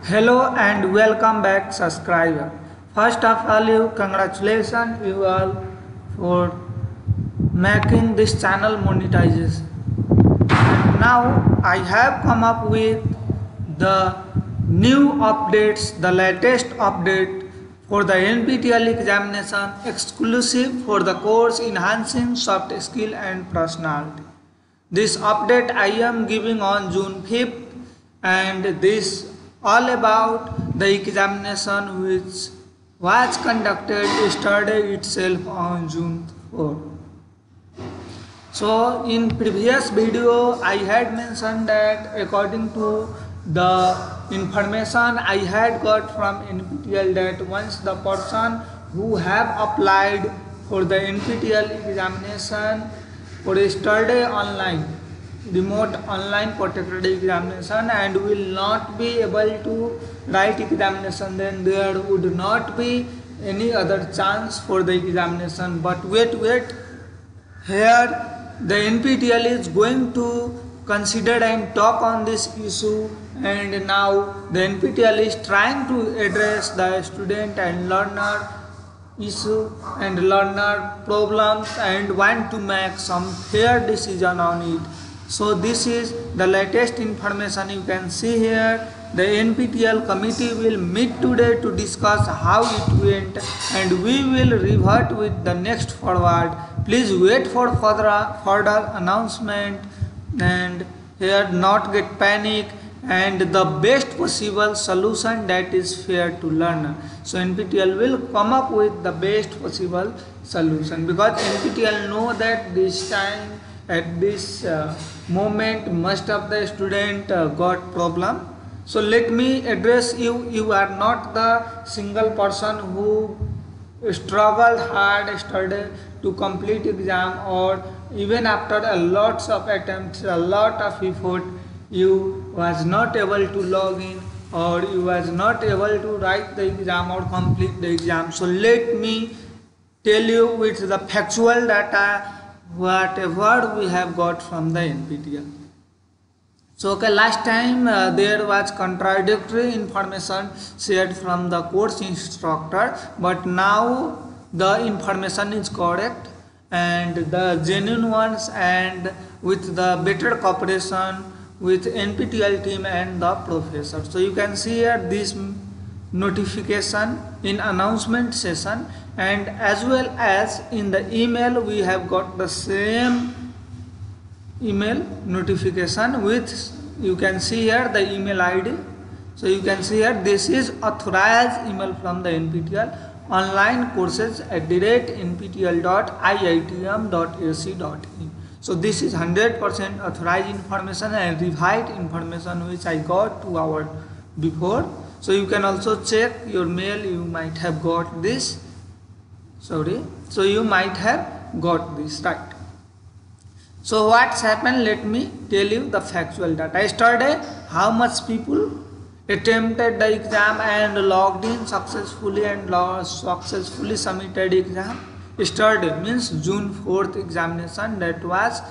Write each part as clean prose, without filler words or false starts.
Hello and welcome back subscriber. First of all, congratulations you all for making this channel monetization. And now I have come up with the new updates, the latest update for the NPTEL examination exclusive for the course Enhancing Soft Skill and Personality. This update I am giving on June 5th, and this all about the examination which was conducted yesterday itself on June 4th. So in previous video I had mentioned that according to the information I had got from NPTEL that once the person who have applied for the NPTEL examination for yesterday online remote online protected examination and will not be able to write examination, then there would not be any other chance for the examination. But wait, here the NPTEL is going to consider and talk on this issue, and now the NPTEL is trying to address the student and learner issue and learner problems and want to make some fair decision on it. So this is the latest information you can see here. The NPTEL committee will meet today to discuss how it went, and we will revert with the next forward. Please wait for further announcement, and here not get panic, and the best possible solution that is fair to learner. So NPTEL will come up with the best possible solution, because NPTEL know that this time at this moment most of the student got problem. So let me address you. You are not the single person who struggled hard yesterday to complete exam, or even after a lots of attempts, a lot of effort, you was not able to log in, or you was not able to write the exam or complete the exam. So let me tell you with the factual data whatever we have got from the NPTEL. So okay, last time there was contradictory information shared from the course instructor, but now the information is correct and the genuine ones, and with the better cooperation with NPTEL team and the professor. So you can see here this notification in announcement session, and as well as in the email we have got the same email notification with, you can see here the email ID. So you can see here this is authorized email from the NPTEL online courses @nptel.iitm.ac.in. So this is 100% authorized information and revised information which I got 2 hours before. So you can also check your mail, you might have got this. So you might have got this, right? So what's happened, let me tell you the factual data. Yesterday how much people attempted the exam and logged in successfully and successfully submitted exam. Yesterday means June 4th examination, that was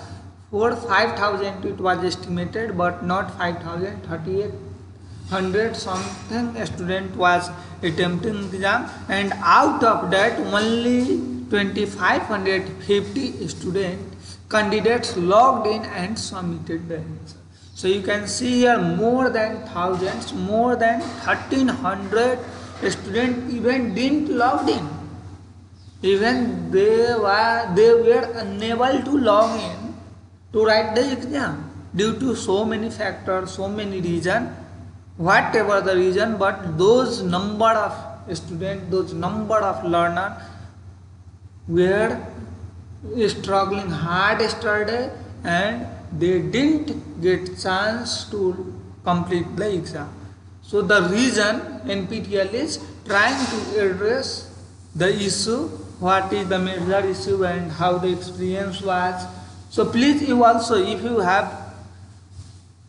for 5,000 it was estimated, but not 5,000, 3,800 something student was attempting exam, and out of that only 2,550 student candidates logged in and submitted the answer. So you can see here more than thousands, more than 1,300 students even didn't log in. Even they were unable to log in to write the exam due to so many factors, so many reasons, whatever the reason, but those number of students, those number of learners were struggling hard yesterday and they didn't get chance to complete the exam. So the reason NPTEL is trying to address the issue, what is the major issue and how the experience was. So please you also, if you have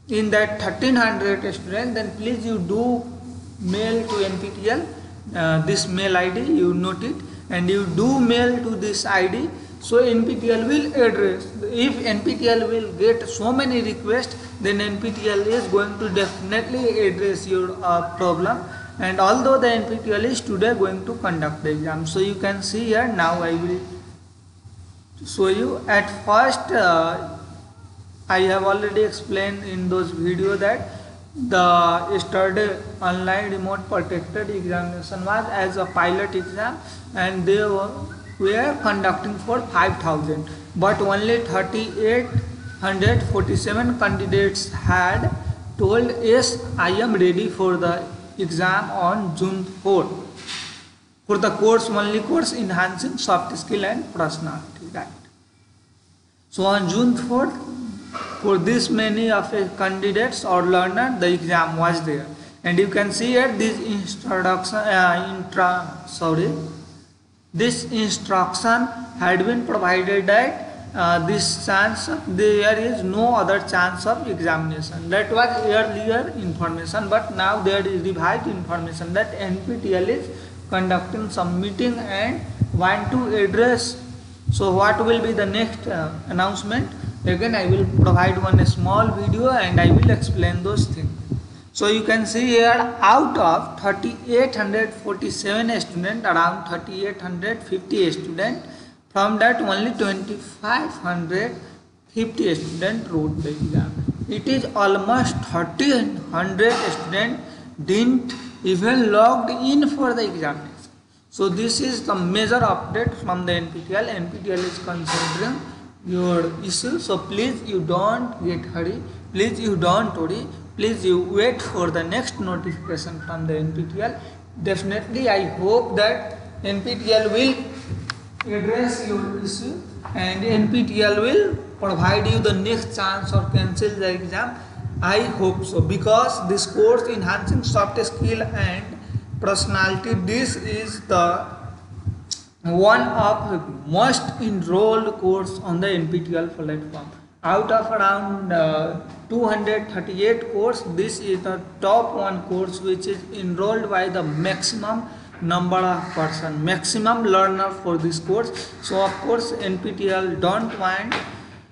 in that 1,300 students, then please you do mail to NPTEL this mail ID, you note it, and you do mail to this ID So NPTEL will address. If NPTEL will get so many requests, then NPTEL is going to definitely address your problem. And although the NPTEL is today going to conduct the exam, so you can see here. Now I will show you. At first I have already explained in those videos that the yesterday online remote protected examination was as a pilot exam, and they were conducting for 5,000, but only 3,847 candidates had told yes, I am ready for the exam on June 4th for the only course enhancing soft skill and personality, right? So on June 4th, for this many of candidates or learner, the exam was there, and you can see here this this instruction had been provided that this chance there is no other chance of examination. That was earlier information, but now there is revised information that NPTEL is conducting some meeting and want to address. So what will be the next announcement? Again I will provide one small video and I will explain those things. So you can see here, out of 3,847 students, around 3,850 students, from that only 2,550 students wrote the exam. It is almost 1,300 students didn't even logged in for the examination. So this is the major update from the NPTEL. NPTEL is considering your issue. So please you don't get hurry. Please you don't worry. Please you wait for the next notification from the NPTEL. Definitely I hope that NPTEL will address your issue and NPTEL will provide you the next chance or cancel the exam. I hope so, because this course enhancing soft skill and personality, this is the one of the most enrolled course on the NPTEL platform. Out of around 238 course, this is the top one course which is enrolled by the maximum number of person, maximum learner for this course. So of course NPTEL don't want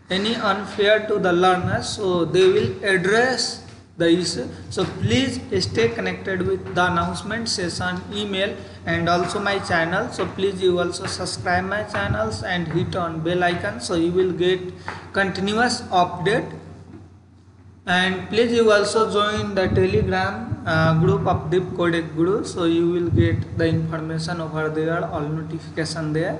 any unfair to the learners, so they will address the issue. So please stay connected with the announcement session email and also my channel. So please you also subscribe my channels and hit on bell icon, so you will get continuous update. And please you also join the Telegram group of Deep Codec Guru, so you will get the information over there, all notification there.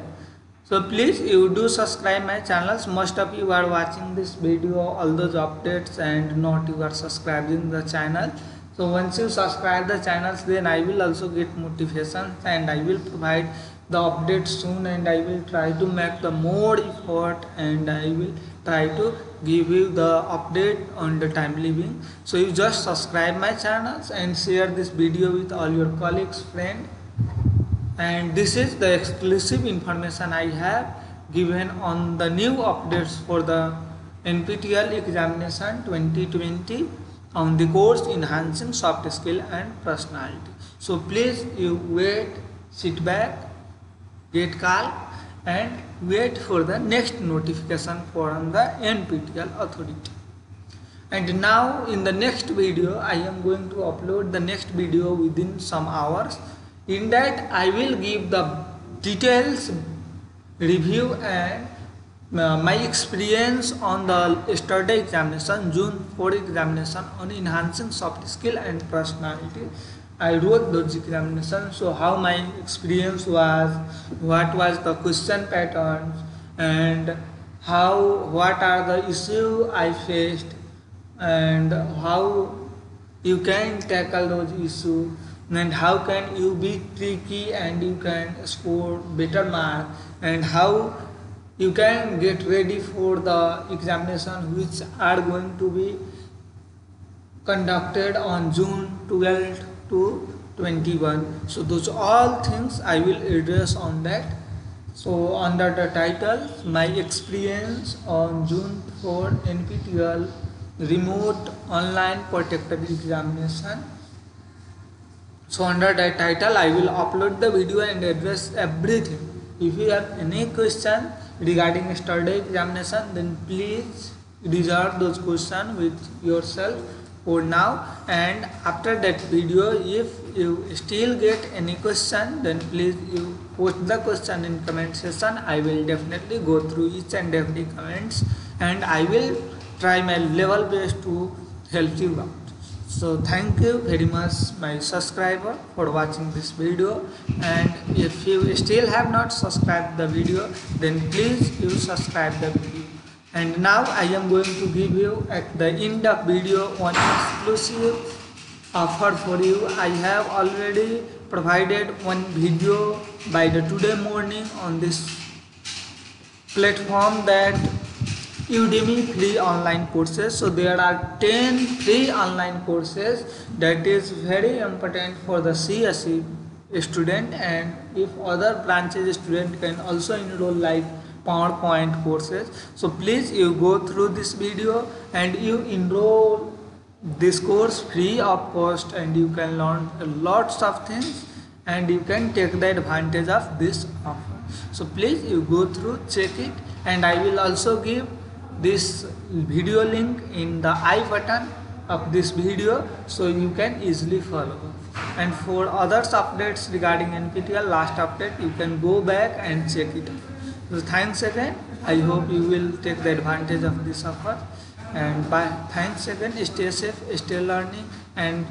So please you do subscribe my channels. Most of you are watching this video, all those updates, and not you are subscribing the channel. So once you subscribe the channels, then I will also get motivation and I will provide the updates soon, and I will try to make the more effort and I will try to give you the update on the timely being. So you just subscribe my channels and share this video with all your colleagues, friends. And this is the exclusive information I have given on the new updates for the NPTEL examination 2020 on the course enhancing soft skill and personality. So please you wait, sit back, get calm and wait for the next notification from the NPTEL authority. And now in the next video I am going to upload the next video within some hours. In that I will give the details review and my experience on the yesterday examination, June 4 examination on enhancing soft skill and personality. I wrote those examinations, so how my experience was, what was the question patterns, and what are the issues I faced, and how you can tackle those issues, and how can you be tricky and you can score better mark, and how you can get ready for the examination which are going to be conducted on June 12th to 21. So those all things I will address on that. So under the title, my experience on June 4 NPTEL remote online protected examination. So under that title I will upload the video and address everything. If you have any question, regarding yesterday examination, then please reserve those questions with yourself for now. And after that video, if you still get any question, then please you post the question in comment section. I will definitely go through each and every comments, and I will try my level best to help you out. So thank you very much my subscriber for watching this video, and if you still have not subscribed the video, then please you subscribe the video. And now I am going to give you at the end of video one exclusive offer for you. I have already provided one video by the today morning on this platform, that Udemy free online courses. So there are 10 free online courses that is very important for the CSE student, and if other branches student can also enroll like PowerPoint courses. So please you go through this video and you enroll this course free of cost, and you can learn lots of things, and you can take the advantage of this offer. So please you go through, check it, and I will also give this video link in the I button of this video, so you can easily follow. And for others updates regarding NPTEL last update, you can go back and check it. So thanks again. I hope you will take the advantage of this offer, and bye. Thanks again. Stay safe, stay learning, and